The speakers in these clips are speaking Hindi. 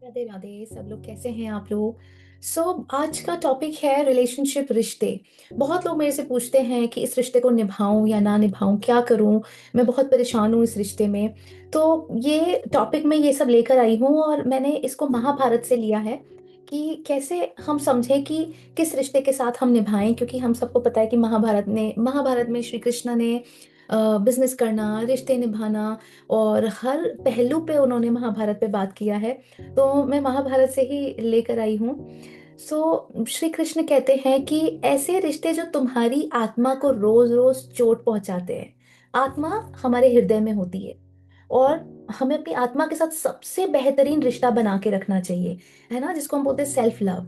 राधे राधे। सब लोग कैसे हैं आप लोग? आज का टॉपिक है रिलेशनशिप, रिश्ते। बहुत लोग मेरे से पूछते हैं कि इस रिश्ते को निभाऊं या ना निभाऊं, क्या करूं। मैं बहुत परेशान हूं इस रिश्ते में। तो ये टॉपिक में ये सब लेकर आई हूं और मैंने इसको महाभारत से लिया है कि कैसे हम समझें कि किस रिश्ते के साथ हम निभाएं, क्योंकि हम सबको पता है कि महाभारत में श्री कृष्ण ने बिजनेस करना, रिश्ते निभाना और हर पहलू पे उन्होंने महाभारत पे बात किया है। तो मैं महाभारत से ही लेकर आई हूँ। श्री कृष्ण कहते हैं कि ऐसे रिश्ते जो तुम्हारी आत्मा को रोज रोज चोट पहुंचाते हैं। आत्मा हमारे हृदय में होती है और हमें अपनी आत्मा के साथ सबसे बेहतरीन रिश्ता बना के रखना चाहिए, है ना, जिसको हम बोलते हैं सेल्फ लव।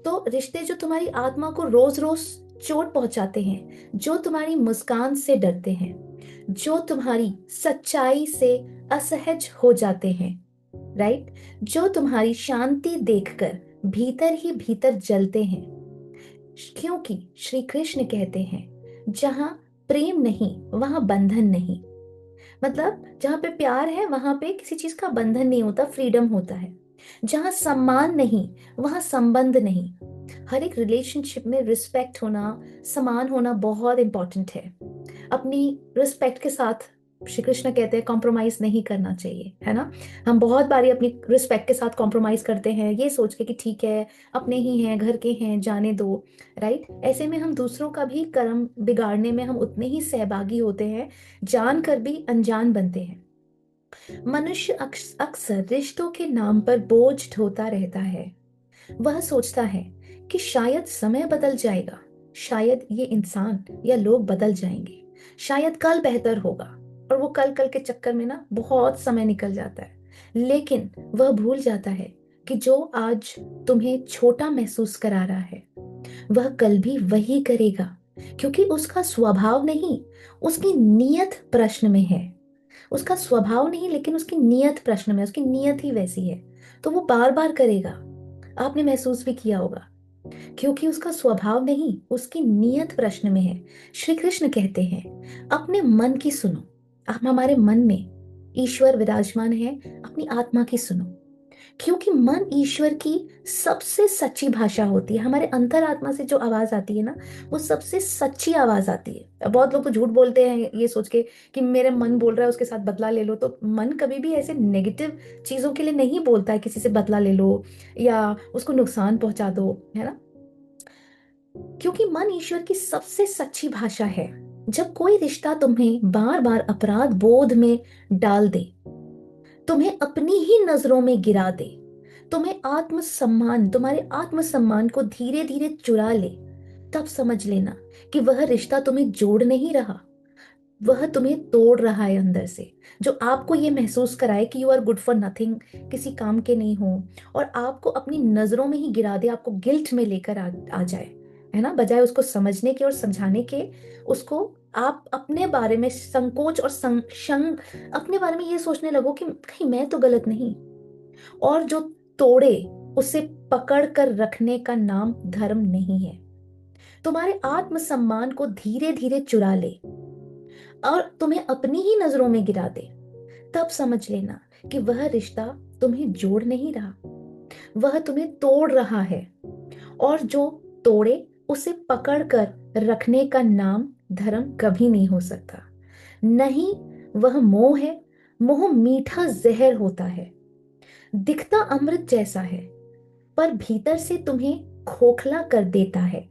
तो रिश्ते जो तुम्हारी आत्मा को रोज रोज चोट पहुंचाते हैं, जो तुम्हारी मुस्कान से डरते हैं, जो तुम्हारी सच्चाई से असहज हो जाते हैं, राइट, जो तुम्हारी शांति देखकर भीतर ही भीतर जलते हैं। क्योंकि श्री कृष्ण कहते हैं जहां प्रेम नहीं वहां बंधन नहीं। मतलब जहां पे प्यार है वहां पे किसी चीज का बंधन नहीं होता, फ्रीडम होता है। जहां सम्मान नहीं वहां संबंध नहीं। हर एक रिलेशनशिप में रिस्पेक्ट होना, समान होना बहुत इंपॉर्टेंट है। अपनी रिस्पेक्ट के साथ श्री कृष्ण कहते हैं कॉम्प्रोमाइज नहीं करना चाहिए, है ना। हम बहुत बारी अपनी रिस्पेक्ट के साथ कॉम्प्रोमाइज करते हैं ये सोच के कि ठीक है, अपने ही हैं, घर के हैं, जाने दो। राइट, ऐसे में हम दूसरों का भी कर्म बिगाड़ने में हम उतने ही सहभागी होते हैं, जानकर भी अनजान बनते हैं। मनुष्य अक्सर रिश्तों के नाम पर बोझ ढोता रहता है। वह सोचता है कि शायद समय बदल जाएगा, शायद ये इंसान या लोग बदल जाएंगे, शायद कल बेहतर होगा। और वो कल कल के चक्कर में ना बहुत समय निकल जाता है। लेकिन वह भूल जाता है कि जो आज तुम्हें छोटा महसूस करा रहा है वह कल भी वही करेगा, क्योंकि उसका स्वभाव नहीं, उसकी नीयत प्रश्न में है। उसका स्वभाव नहीं लेकिन उसकी नीयत प्रश्न में, उसकी नीयत ही वैसी है। तो वो बार बार करेगा। आपने महसूस भी किया होगा, क्योंकि उसका स्वभाव नहीं, उसकी नीयत प्रश्न में है। श्री कृष्ण कहते हैं अपने मन की सुनो। आप, हमारे मन में ईश्वर विराजमान है, अपनी आत्मा की सुनो। क्योंकि मन ईश्वर की सबसे सच्ची भाषा होती है। हमारे अंतरात्मा से जो आवाज आती है ना, वो सबसे सच्ची आवाज आती है। बहुत लोग तो झूठ बोलते हैं ये सोच के कि मेरे मन बोल रहा है उसके साथ बदला ले लो। तो मन कभी भी ऐसे नेगेटिव चीजों के लिए नहीं बोलता है, किसी से बदला ले लो या उसको नुकसान पहुंचा दो, है ना। क्योंकि मन ईश्वर की सबसे सच्ची भाषा है। जब कोई रिश्ता तुम्हें बार बार अपराध बोध में डाल दे, तुम्हें अपनी ही नजरों में गिरा दे, तुम्हें आत्मसम्मान, तुम्हारे आत्मसम्मान को धीरे धीरे चुरा ले, तब समझ लेना कि वह रिश्ता तुम्हें जोड़ नहीं रहा, वह तुम्हें तोड़ रहा है अंदर से। जो आपको ये महसूस कराए कि you are good for nothing, किसी काम के नहीं हो, और आपको अपनी नजरों में ही गिरा दे, आपको गिल्ट में लेकर आ जाए, है ना, बजाय उसको समझने के और समझाने के। उसको आप अपने बारे में संकोच और संग अपने बारे में ये सोचने लगो कि कहीं मैं तो गलत नहीं। और जो तोड़े उसे पकड़ कर रखने का नाम धर्म नहीं है। तुम्हारे आत्मसम्मान को धीरे धीरे चुरा ले और तुम्हें अपनी ही नजरों में गिरा दे, तब समझ लेना कि वह रिश्ता तुम्हें जोड़ नहीं रहा, वह तुम्हें तोड़ रहा है। और जो तोड़े उसे पकड़ कर रखने का नाम धर्म कभी नहीं हो सकता। नहीं, वह मोह है। मोह मीठा जहर होता है, दिखता अमृत जैसा है, पर भीतर से तुम्हें खोखला कर देता है।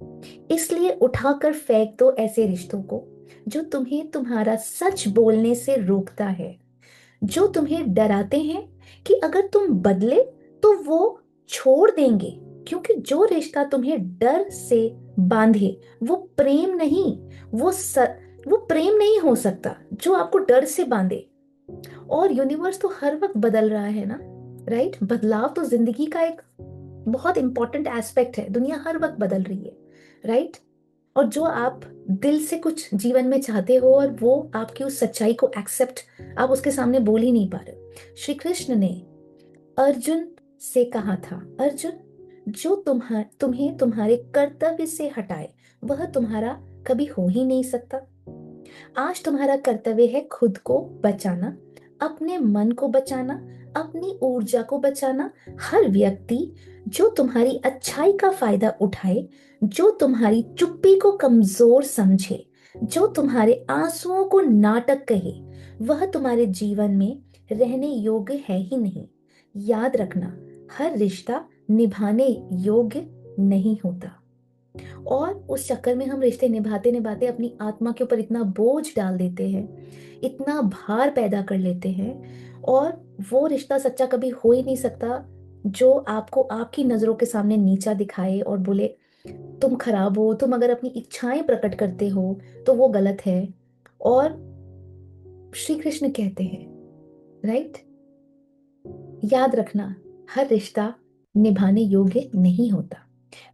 इसलिए उठाकर फेंक दो ऐसे रिश्तों को जो तुम्हें तुम्हारा सच बोलने से रोकता है, जो तुम्हें डराते हैं कि अगर तुम बदले तो वो छोड़ देंगे। क्योंकि जो रिश्ता तुम्हें डर से बांधे वो प्रेम नहीं, वो प्रेम नहीं हो सकता जो आपको डर से बांधे। और यूनिवर्स तो हर वक्त बदल रहा है ना, राइट। बदलाव तो जिंदगी का एक बहुत इंपॉर्टेंट एस्पेक्ट है। दुनिया हर वक्त बदल रही है, राइट। और जो आप दिल से कुछ जीवन में चाहते हो और वो आपकी उस सच्चाई को एक्सेप्ट आप उसके सामने बोल ही नहीं पा रहे। श्री कृष्ण ने अर्जुन से कहा था, अर्जुन, जो तुम्हें तुम्हारे कर्तव्य से हटाए वह तुम्हारा कभी हो ही नहीं सकता। आज तुम्हारा कर्तव्य है खुद को बचाना, अपने मन को बचाना, अपनी ऊर्जा को बचाना। हर व्यक्ति जो तुम्हारी अच्छाई का फायदा उठाए, जो तुम्हारी चुप्पी को कमजोर समझे, जो तुम्हारे आंसुओं को नाटक कहे, वह तुम्हारे जीवन में रहने योग्य है ही नहीं। याद रखना, हर रिश्ता निभाने योग्य नहीं होता। और उस चक्कर में हम रिश्ते निभाते निभाते अपनी आत्मा के ऊपर इतना बोझ डाल देते हैं, इतना भार पैदा कर लेते हैं, और वो रिश्ता सच्चा कभी हो ही नहीं सकता जो आपको आपकी नजरों के सामने नीचा दिखाए और बोले तुम खराब हो, तुम अगर अपनी इच्छाएं प्रकट करते हो तो वो गलत है। और श्री कृष्ण कहते हैं, राइट, याद रखना, हर रिश्ता निभाने योग्य नहीं होता।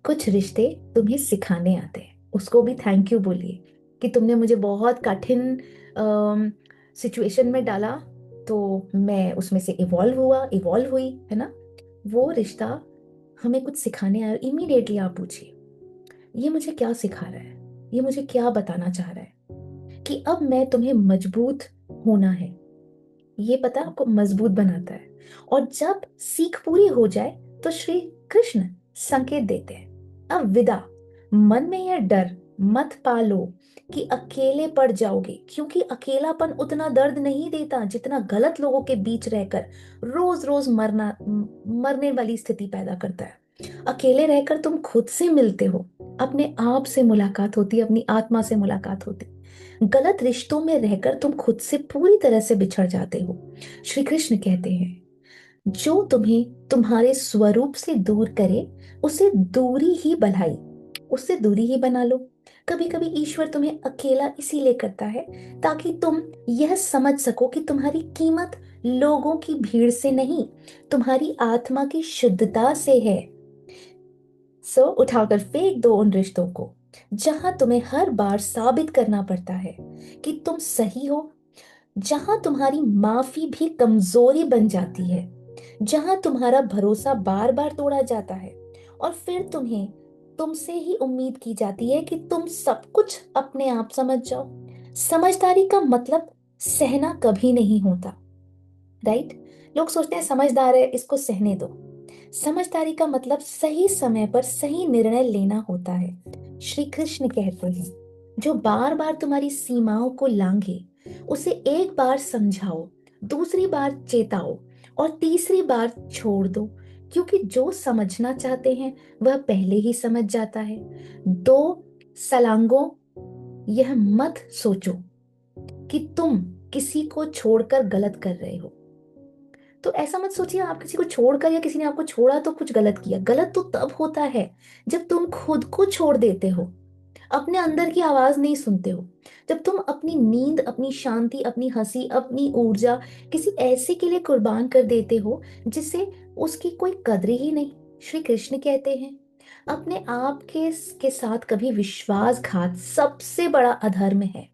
कुछ रिश्ते तुम्हें सिखाने आते हैं, उसको भी थैंक यू बोलिए कि तुमने मुझे बहुत कठिन सिचुएशन में डाला, तो मैं उसमें से इवॉल्व हुई, है ना। वो रिश्ता हमें कुछ सिखाने आया, इमीडिएटली आप पूछिए ये मुझे क्या सिखा रहा है, ये मुझे क्या बताना चाह रहा है कि अब मैं तुम्हें मजबूत होना है। ये पता आपको मजबूत बनाता है। और जब सीख पूरी हो जाए तो श्री कृष्ण संकेत देते हैं, अब विदा। मन में यह डर मत पालो कि अकेले पड़ जाओगे, क्योंकि अकेलापन उतना दर्द नहीं देता जितना गलत लोगों के बीच रहकर रोज रोज मरने वाली स्थिति पैदा करता है। अकेले रहकर तुम खुद से मिलते हो, अपने आप से मुलाकात होती है, अपनी आत्मा से मुलाकात होती है। गलत रिश्तों में रहकर तुम खुद से पूरी तरह से बिछड़ जाते हो। श्री कृष्ण कहते हैं, जो तुम्हें तुम्हारे स्वरूप से दूर करे उसे दूरी ही भलाई, उससे दूरी ही बना लो। कभी कभी ईश्वर तुम्हें अकेला इसीलिए करता है ताकि तुम यह समझ सको कि तुम्हारी कीमत लोगों की भीड़ से नहीं, तुम्हारी आत्मा की शुद्धता से है। सो उठाकर फेंक दो उन रिश्तों को जहां तुम्हें हर बार साबित करना पड़ता है कि तुम सही हो, जहां तुम्हारी माफी भी कमजोरी बन जाती है, जहां तुम्हारा भरोसा बार बार तोड़ा जाता है और फिर तुम्हें तुमसे ही उम्मीद की जाती है कि तुम सब कुछ अपने आप समझ जाओ। समझदारी का मतलब सहना कभी नहीं होता, राइट। लोग सोचते हैं समझदार है इसको सहने दो। समझदारी का मतलब सही समय पर सही निर्णय लेना होता है। श्री कृष्ण कहते हैं, जो बार बार तुम्हारी सीमाओं को लांघे उसे एक बार समझाओ, दूसरी बार चेताओ और तीसरी बार छोड़ दो, क्योंकि जो समझना चाहते हैं वह पहले ही समझ जाता है। दो सलांगों, यह मत सोचो कि तुम किसी को छोड़कर गलत कर रहे हो। तो ऐसा मत सोचिए आप किसी को छोड़कर या किसी ने आपको छोड़ा तो कुछ गलत किया। गलत तो तब होता है जब तुम खुद को छोड़ देते हो, अपने अंदर की आवाज नहीं सुनते हो, जब तुम अपनी नींद, अपनी शांति, अपनी हंसी, अपनी ऊर्जा किसी ऐसे के लिए कुर्बान कर देते हो जिससे उसकी कोई कद्र ही नहीं। श्री कृष्ण कहते हैं, अपने आप के साथ कभी विश्वासघात सबसे बड़ा अधर्म है।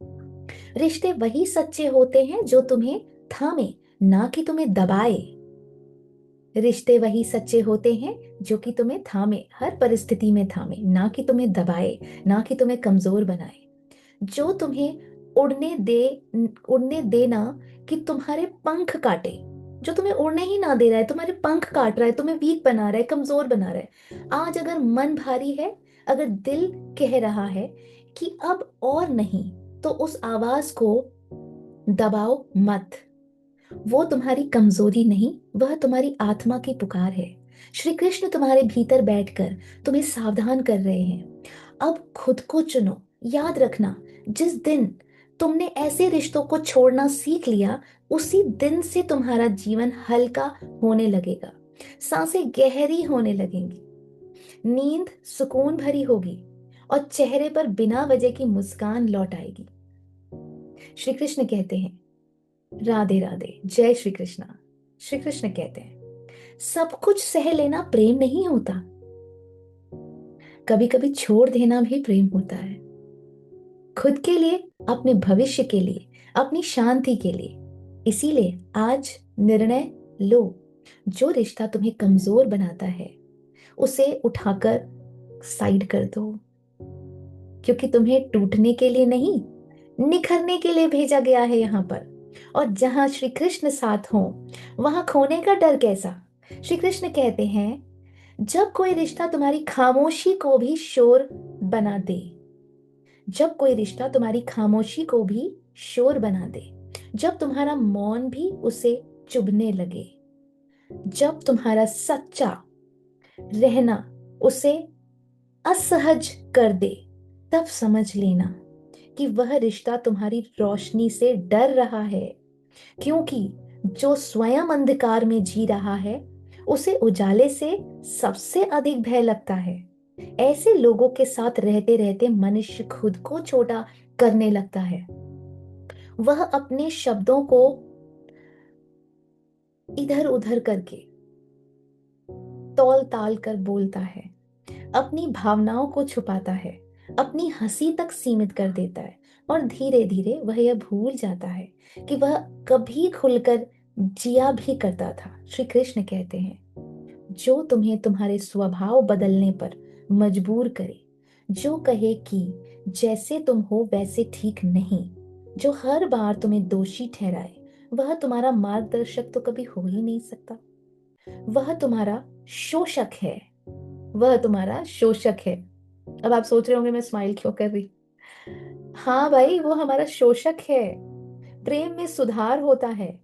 रिश्ते वही सच्चे होते हैं जो तुम्हें थामे, ना कि तुम्हें दबाए। रिश्ते वही सच्चे होते हैं जो कि तुम्हें थामे, हर परिस्थिति में थामे, ना कि तुम्हें दबाए, ना कि तुम्हें कमजोर बनाए। जो तुम्हें उड़ने देना कि तुम्हारे पंख काटे, जो तुम्हें उड़ने ही ना दे रहा है, तुम्हारे पंख काट रहा है, तुम्हें वीक बना रहा है, कमजोर बना रहा है। आज अगर मन भारी है, अगर दिल कह रहा है कि अब और नहीं, तो उस आवाज को दबाओ मत। वो तुम्हारी कमजोरी नहीं, वह तुम्हारी आत्मा की पुकार है। श्री कृष्ण तुम्हारे भीतर बैठकर तुम्हें सावधान कर रहे हैं, अब खुद को चुनो। याद रखना, जिस दिन तुमने ऐसे रिश्तों को छोड़ना सीख लिया, उसी दिन से तुम्हारा जीवन हल्का होने लगेगा, सांसें गहरी होने लगेंगी, नींद सुकून भरी होगी और चेहरे पर बिना वजह की मुस्कान लौट आएगी। श्री कृष्ण कहते हैं, राधे राधे, जय श्री कृष्णा। श्री कृष्ण कहते हैं, सब कुछ सह लेना प्रेम नहीं होता, कभी कभी छोड़ देना भी प्रेम होता है। खुद के लिए, अपने भविष्य के लिए, अपनी शांति के लिए। इसीलिए आज निर्णय लो, जो रिश्ता तुम्हें कमजोर बनाता है उसे उठाकर साइड कर दो, क्योंकि तुम्हें टूटने के लिए नहीं, निखरने के लिए भेजा गया है यहाँ पर। और जहां श्री कृष्ण साथ हो वहां खोने का डर कैसा। श्री कृष्ण कहते हैं, जब कोई रिश्ता तुम्हारी खामोशी को भी शोर बना दे, जब कोई रिश्ता तुम्हारी खामोशी को भी शोर बना दे, जब तुम्हारा मौन भी उसे चुभने लगे, जब तुम्हारा सच्चा रहना उसे असहज कर दे, तब समझ लेना कि वह रिश्ता तुम्हारी रोशनी से डर रहा है। क्योंकि जो स्वयं अंधकार में जी रहा है उसे उजाले से सबसे अधिक भय लगता है। ऐसे लोगों के साथ रहते रहते मनुष्य खुद को छोटा करने लगता है। वह अपने शब्दों को इधर उधर करके तौल ताल कर बोलता है, अपनी भावनाओं को छुपाता है, अपनी हंसी तक सीमित कर देता है, और धीरे धीरे वह यह भूल जाता है कि वह कभी खुलकर जिया भी करता था। श्री कृष्ण कहते हैं, जो तुम्हें तुम्हारे स्वभाव बदलने पर मजबूर करे, जो कहे कि जैसे तुम हो वैसे ठीक नहीं, जो हर बार तुम्हें दोषी ठहराए, वह तुम्हारा मार्गदर्शक तो कभी हो ही नहीं सकता। वह तुम्हारा शोषक है, वह तुम्हारा शोषक है। अब आप सोच रहे होंगे मैं स्माइल क्यों कर रही। हाँ भाई, वो हमारा शोषक है। प्रेम में सुधार होता है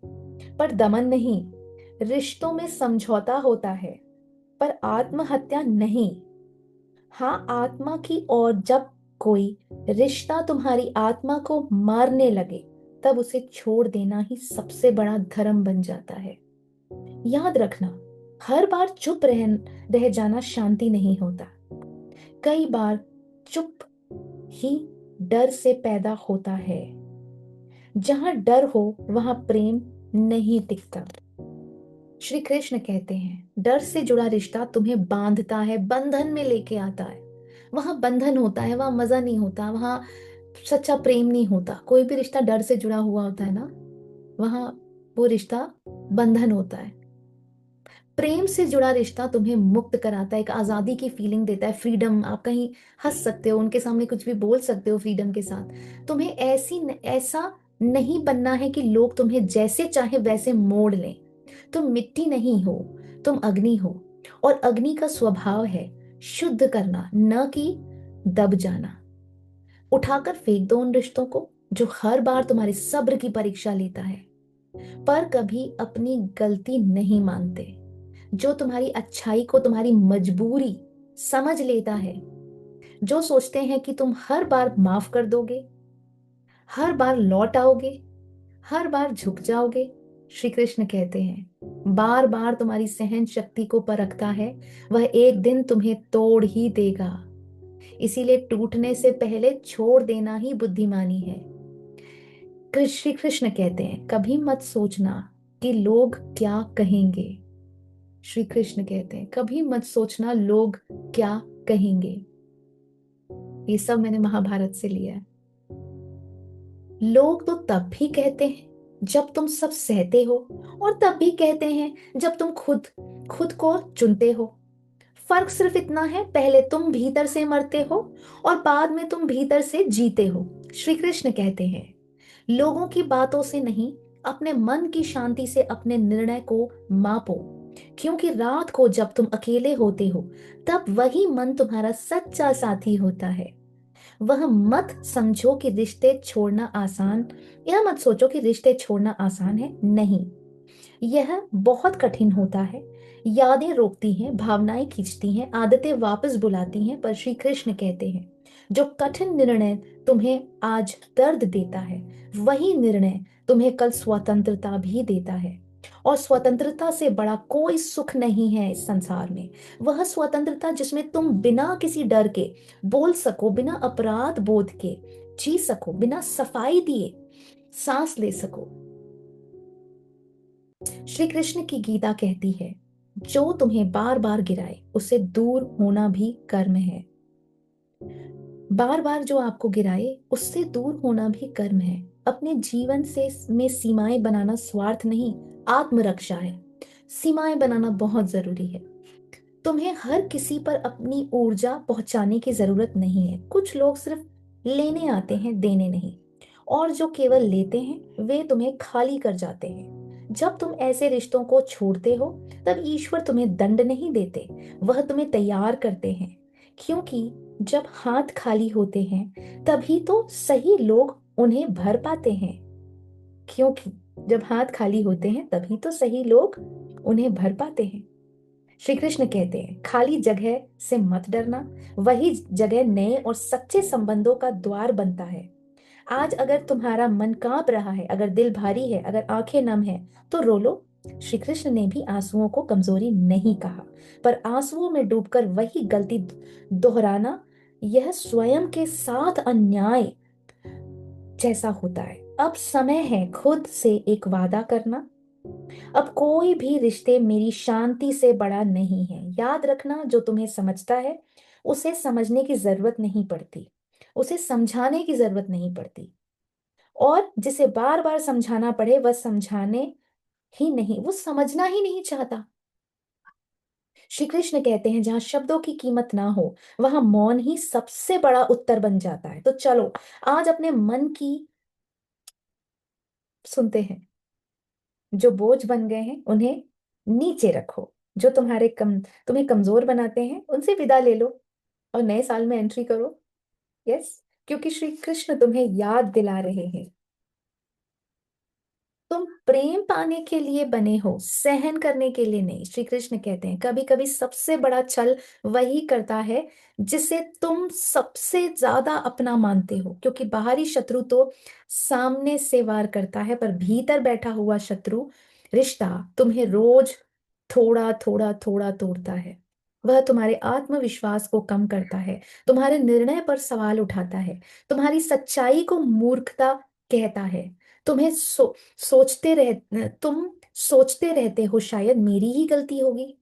पर दमन नहीं, रिश्तों में समझौता होता है पर आत्महत्या नहीं। हाँ, आत्मा की। और जब कोई रिश्ता तुम्हारी आत्मा को मारने लगे तब उसे छोड़ देना ही सबसे बड़ा धर्म बन जाता है। याद रखना, हर बार चुप रह जाना शांति नहीं होता। कई बार चुप ही डर से पैदा होता है। जहां डर हो वहां प्रेम नहीं टिकता। श्री कृष्ण कहते हैं, डर से जुड़ा रिश्ता तुम्हें बांधता है, बंधन में लेके आता है। वहां बंधन होता है, वहां मजा नहीं होता, वहां सच्चा प्रेम नहीं होता। कोई भी रिश्ता डर से जुड़ा हुआ होता है ना, वहां वो रिश्ता बंधन होता है। प्रेम से जुड़ा रिश्ता तुम्हें मुक्त कराता है, एक आजादी की फीलिंग देता है, फ्रीडम। आप कहीं हंस सकते हो, उनके सामने कुछ भी बोल सकते हो फ्रीडम के साथ। तुम्हें ऐसा नहीं बनना है कि लोग तुम्हें जैसे चाहे वैसे मोड़ लें। तुम मिट्टी नहीं हो, तुम अग्नि हो। और अग्नि का स्वभाव है शुद्ध करना, न कि दब जाना। उठाकर फेंक दो उन रिश्तों को जो हर बार तुम्हारे सब्र की परीक्षा लेता है पर कभी अपनी गलती नहीं मानते, जो तुम्हारी अच्छाई को तुम्हारी मजबूरी समझ लेता है, जो सोचते हैं कि तुम हर बार माफ कर दोगे, हर बार लौट आओगे, हर बार झुक जाओगे। श्री कृष्ण कहते हैं, बार बार तुम्हारी सहन शक्ति को परखता है, वह एक दिन तुम्हें तोड़ ही देगा। इसीलिए टूटने से पहले छोड़ देना ही बुद्धिमानी है। श्री कृष्ण कहते हैं, कभी मत सोचना कि लोग क्या कहेंगे। श्री कृष्ण कहते हैं, कभी मत सोचना लोग क्या कहेंगे। ये सब मैंने महाभारत से लिया है। लोग तो तब भी कहते हैं जब तुम सब सहते हो, और तब भी कहते हैं जब तुम खुद खुद को चुनते हो। फर्क सिर्फ इतना है, पहले तुम भीतर से मरते हो और बाद में तुम भीतर से जीते हो। श्री कृष्ण कहते हैं, लोगों की बातों से नहीं, अपने मन की शांति से अपने निर्णय को मापो। क्योंकि रात को जब तुम अकेले होते हो तब वही मन तुम्हारा सच्चा साथी होता है। वह मत समझो कि रिश्ते छोड़ना आसान, यह मत सोचो कि रिश्ते छोड़ना आसान है, नहीं, यह बहुत कठिन होता है। यादें रोकती हैं, भावनाएं खींचती हैं, आदतें वापस बुलाती हैं, पर श्री कृष्ण कहते हैं, जो कठिन निर्णय तुम्हें आज दर्द देता है वही निर्णय तुम्हें कल स्वतंत्रता भी देता है। और स्वतंत्रता से बड़ा कोई सुख नहीं है इस संसार में। वह स्वतंत्रता जिसमें तुम बिना किसी डर के बोल सको, बिना अपराध बोध के जी सको, बिना सफाई दिए सांस ले सको। श्री कृष्ण की गीता कहती है, जो तुम्हें बार बार गिराए उससे दूर होना भी कर्म है। बार बार जो आपको गिराए उससे दूर होना भी कर्म है। अपने जीवन से में सीमाएं बनाना स्वार्थ नहीं, आत्मरक्षा है। सीमाएं बनाना बहुत जरूरी है। तुम्हें हर किसी पर अपनी ऊर्जा पहुंचाने की जरूरत नहीं है। कुछ लोग सिर्फ लेने आते हैं, देने नहीं। और जो केवल लेते हैं वे तुम्हें खाली कर जाते हैं। जब तुम ऐसे रिश्तों को छोड़ते हो तब ईश्वर तुम्हें दंड नहीं देते, वह तुम्हें तैयार करते हैं। क्योंकि जब हाथ खाली होते हैं तभी तो सही लोग उन्हें भर पाते हैं। क्योंकि जब हाथ खाली होते हैं तभी तो सही लोग उन्हें भर पाते हैं। श्री कृष्ण कहते हैं खाली जगह से मत डरना, वही जगह नए और सच्चे संबंधों का द्वार बनता है। आज अगर तुम्हारा मन कांप रहा है, अगर दिल भारी है, अगर आंखें नम है, तो रो लो। श्री कृष्ण ने भी आंसुओं को कमजोरी नहीं कहा, पर आंसुओं में डूबकर वही गलती दोहराना, यह स्वयं के साथ अन्याय जैसा होता है। अब समय है खुद से एक वादा करना। अब कोई भी रिश्ते मेरी शांति से बड़ा नहीं है। याद रखना, जो तुम्हें समझता है उसे समझने की जरूरत नहीं पड़ती, उसे समझाने की जरूरत नहीं पड़ती। और जिसे बार बार समझाना पड़े वह समझाने ही नहीं, वो समझना ही नहीं चाहता। श्री कृष्ण कहते हैं जहां शब्दों की कीमत ना हो वहां मौन ही सबसे बड़ा उत्तर बन जाता है। तो चलो आज अपने मन की सुनते हैं। जो बोझ बन गए हैं उन्हें नीचे रखो, जो तुम्हें कमजोर बनाते हैं उनसे विदा ले लो और नए साल में एंट्री करो। यस, क्योंकि श्री कृष्ण तुम्हें याद दिला रहे हैं तुम प्रेम पाने के लिए बने हो, सहन करने के लिए नहीं। श्री कृष्ण कहते हैं कभी कभी सबसे बड़ा छल वही करता है जिसे तुम सबसे ज्यादा अपना मानते हो। क्योंकि बाहरी शत्रु तो सामने से वार करता है, पर भीतर बैठा हुआ शत्रु रिश्ता तुम्हें रोज थोड़ा थोड़ा थोड़ा तोड़ता है। वह तुम्हारे आत्मविश्वास को कम करता है, तुम्हारे निर्णय पर सवाल उठाता है, तुम्हारी सच्चाई को मूर्खता कहता है। तुम्हें तुम सोचते रहते हो शायद मेरी ही गलती होगी।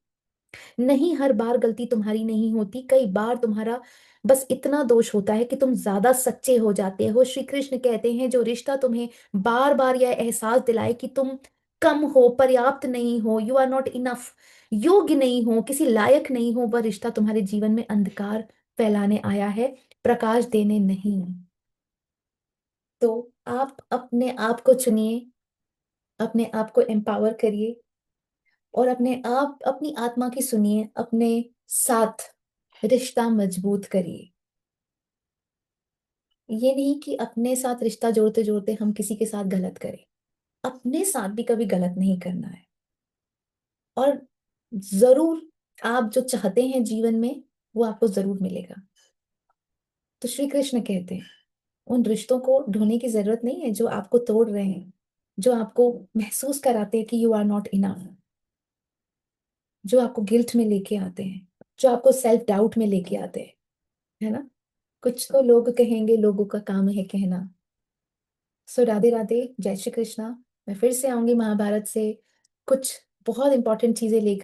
नहीं, हर बार गलती तुम्हारी नहीं होती, कई बार तुम्हारा बस इतना दोष होता है कि तुम ज्यादा सच्चे हो जाते हो। श्री कृष्ण कहते हैं जो रिश्ता तुम्हें बार बार यह एहसास दिलाए कि तुम कम हो, पर्याप्त नहीं हो, यू आर नॉट इनफ, योग्य नहीं हो, किसी लायक नहीं हो, वह रिश्ता तुम्हारे जीवन में अंधकार फैलाने आया है, प्रकाश देने नहीं। तो आप अपने आप को चुनिए, अपने आप को एम्पावर करिए और अपनी आत्मा की सुनिए, अपने साथ रिश्ता मजबूत करिए। ये नहीं कि अपने साथ रिश्ता जोड़ते जोड़ते हम किसी के साथ गलत करें, अपने साथ भी कभी गलत नहीं करना है। और जरूर आप जो चाहते हैं जीवन में वो आपको जरूर मिलेगा। तो श्री कृष्ण कहते हैं उन रिश्तों को ढूंढने की जरूरत नहीं है जो आपको तोड़ रहे हैं, जो आपको महसूस कराते हैं कि यू आर नॉट इनफ, जो आपको गिल्ट में लेके आते हैं, जो आपको सेल्फ डाउट में लेके आते हैं, है ना। कुछ तो लोग कहेंगे, लोगों का काम है कहना। सो राधे राधे, जय श्री कृष्णा। मैं फिर से आऊंगी महाभारत से कुछ बहुत इंपॉर्टेंट चीजें लेकर।